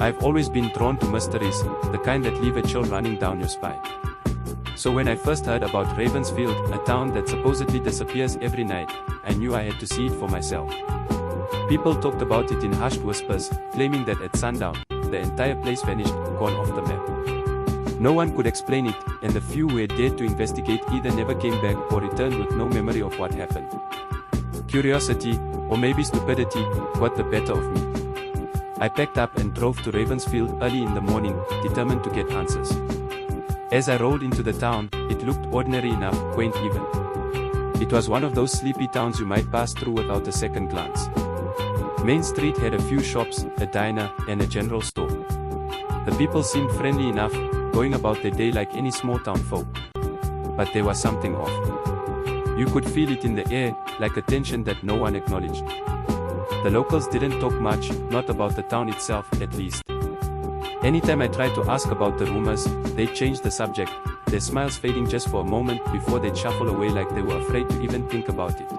I've always been drawn to mysteries, the kind that leave a chill running down your spine. So when I first heard about Ravensfield, a town that supposedly disappears every night, I knew I had to see it for myself. People talked about it in hushed whispers, claiming that at sundown, the entire place vanished, gone off the map. No one could explain it, and the few who had dared to investigate either never came back or returned with no memory of what happened. Curiosity, or maybe stupidity, got the better of me. I packed up and drove to Ravensfield early in the morning, determined to get answers. As I rolled into the town, it looked ordinary enough, quaint even. It was one of those sleepy towns you might pass through without a second glance. Main Street had a few shops, a diner, and a general store. The people seemed friendly enough, going about their day like any small town folk. But there was something off. You could feel it in the air, like a tension that no one acknowledged. The locals didn't talk much, not about the town itself, at least. Anytime I tried to ask about the rumors, they'd change the subject, their smiles fading just for a moment before they'd shuffle away like they were afraid to even think about it.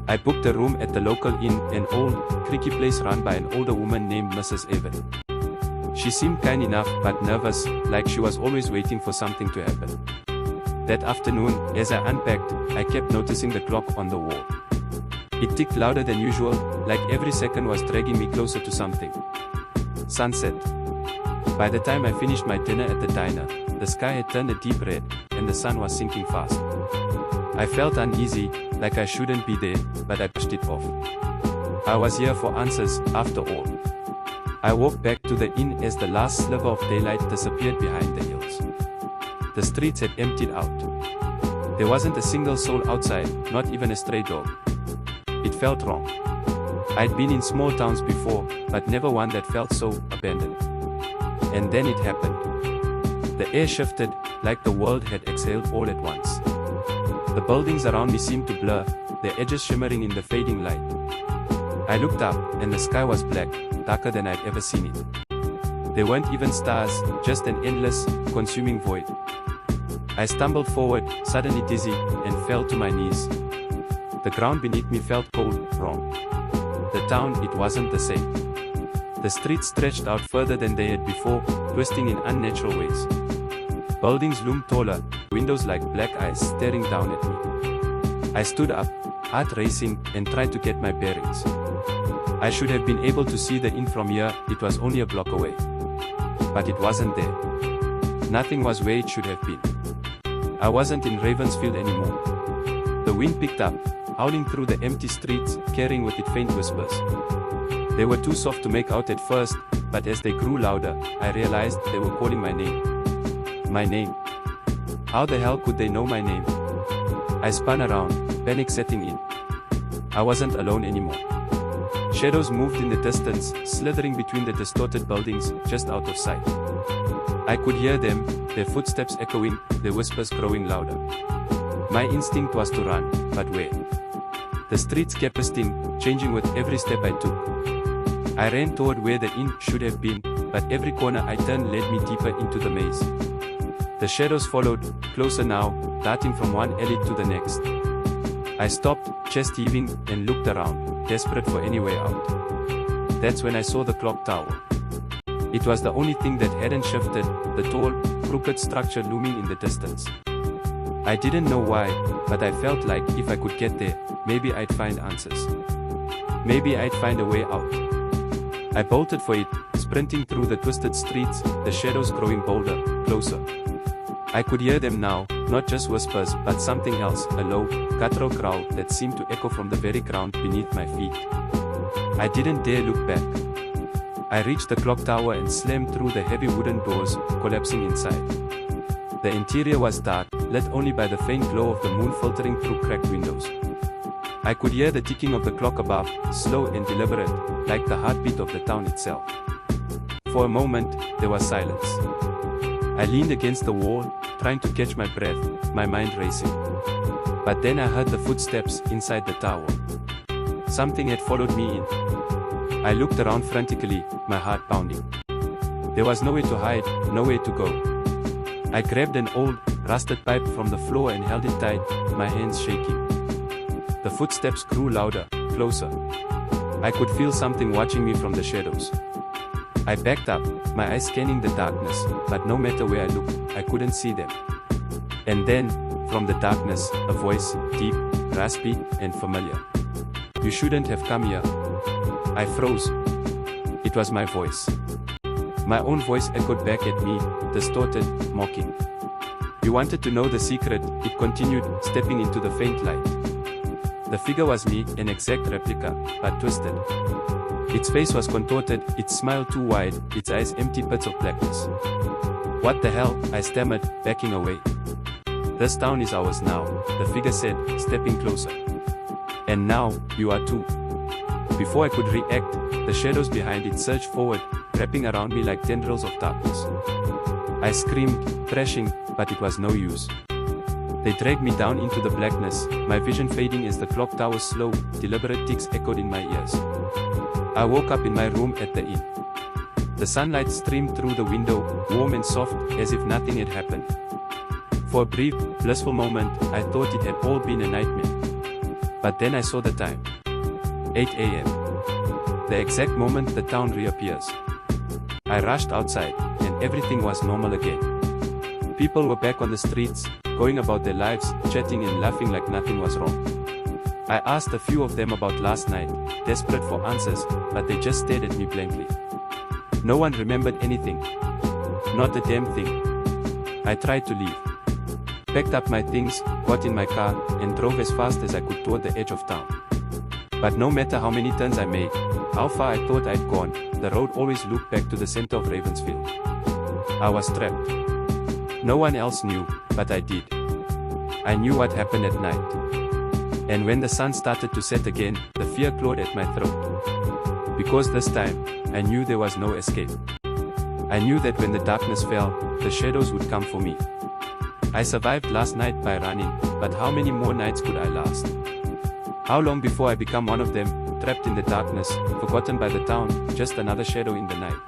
I booked a room at the local inn, an old, creaky place run by an older woman named Mrs. Avery. She seemed kind enough but nervous, like she was always waiting for something to happen. That afternoon, as I unpacked, I kept noticing the clock on the wall. It ticked louder than usual, like every second was dragging me closer to something. Sunset. By the time I finished my dinner at the diner, the sky had turned a deep red, and the sun was sinking fast. I felt uneasy, like I shouldn't be there, but I pushed it off. I was here for answers, after all. I walked back to the inn as the last sliver of daylight disappeared behind the hills. The streets had emptied out. There wasn't a single soul outside, not even a stray dog. It felt wrong. I'd been in small towns before, but never one that felt so abandoned. And then it happened. The air shifted, like the world had exhaled all at once. The buildings around me seemed to blur, their edges shimmering in the fading light. I looked up, and the sky was black, darker than I'd ever seen it. There weren't even stars, just an endless, consuming void. I stumbled forward, suddenly dizzy, and fell to my knees. The ground beneath me felt cold, wrong. The town, it wasn't the same. The streets stretched out further than they had before, twisting in unnatural ways. Buildings loomed taller, windows like black eyes staring down at me. I stood up, heart racing, and tried to get my bearings. I should have been able to see the inn from here, it was only a block away. But it wasn't there. Nothing was where it should have been. I wasn't in Ravensfield anymore. The wind picked up, howling through the empty streets, carrying with it faint whispers. They were too soft to make out at first, but as they grew louder, I realized they were calling my name. My name. How the hell could they know my name? I spun around, panic setting in. I wasn't alone anymore. Shadows moved in the distance, slithering between the distorted buildings, just out of sight. I could hear them, their footsteps echoing, their whispers growing louder. My instinct was to run, but where? The streets kept twisting, changing with every step I took. I ran toward where the inn should have been, but every corner I turned led me deeper into the maze. The shadows followed, closer now, darting from one alley to the next. I stopped, chest heaving, and looked around, desperate for any way out. That's when I saw the clock tower. It was the only thing that hadn't shifted, the tall, crooked structure looming in the distance. I didn't know why, but I felt like if I could get there, maybe I'd find answers. Maybe I'd find a way out. I bolted for it, sprinting through the twisted streets, the shadows growing bolder, closer. I could hear them now, not just whispers, but something else, a low, guttural growl that seemed to echo from the very ground beneath my feet. I didn't dare look back. I reached the clock tower and slammed through the heavy wooden doors, collapsing inside. The interior was dark, lit only by the faint glow of the moon filtering through cracked windows. I could hear the ticking of the clock above, slow and deliberate, like the heartbeat of the town itself. For a moment, there was silence. I leaned against the wall, trying to catch my breath, my mind racing. But then I heard the footsteps inside the tower. Something had followed me in. I looked around frantically, my heart pounding. There was nowhere to hide, nowhere to go. I grabbed an old, rusted pipe from the floor and held it tight, my hands shaking. The footsteps grew louder, closer. I could feel something watching me from the shadows. I backed up, my eyes scanning the darkness, but no matter where I looked, I couldn't see them. And then, from the darkness, a voice, deep, raspy, and familiar. "You shouldn't have come here." I froze. It was my voice. My own voice echoed back at me, distorted, mocking. "You wanted to know the secret," it continued, stepping into the faint light. The figure was me, an exact replica, but twisted. Its face was contorted, its smile too wide, its eyes empty pits of blackness. "What the hell?" I stammered, backing away. "This town is ours now," the figure said, stepping closer. "And now, you are too." Before I could react, the shadows behind it surged forward, wrapping around me like tendrils of darkness. I screamed, thrashing, but it was no use. They dragged me down into the blackness, my vision fading as the clock tower's slow, deliberate ticks echoed in my ears. I woke up in my room at the inn. The sunlight streamed through the window, warm and soft, as if nothing had happened. For a brief, blissful moment, I thought it had all been a nightmare. But then I saw the time. 8 a.m. The exact moment the town reappears. I rushed outside, and everything was normal again. People were back on the streets, going about their lives, chatting and laughing like nothing was wrong. I asked a few of them about last night, desperate for answers, but they just stared at me blankly. No one remembered anything. Not a damn thing. I tried to leave. Packed up my things, got in my car, and drove as fast as I could toward the edge of town. But no matter how many turns I made, how far I thought I'd gone, the road always looped back to the center of Ravensfield. I was trapped. No one else knew, but I did. I knew what happened at night. And when the sun started to set again, the fear clawed at my throat. Because this time, I knew there was no escape. I knew that when the darkness fell, the shadows would come for me. I survived last night by running, but how many more nights could I last? How long before I become one of them, trapped in the darkness, forgotten by the town, just another shadow in the night?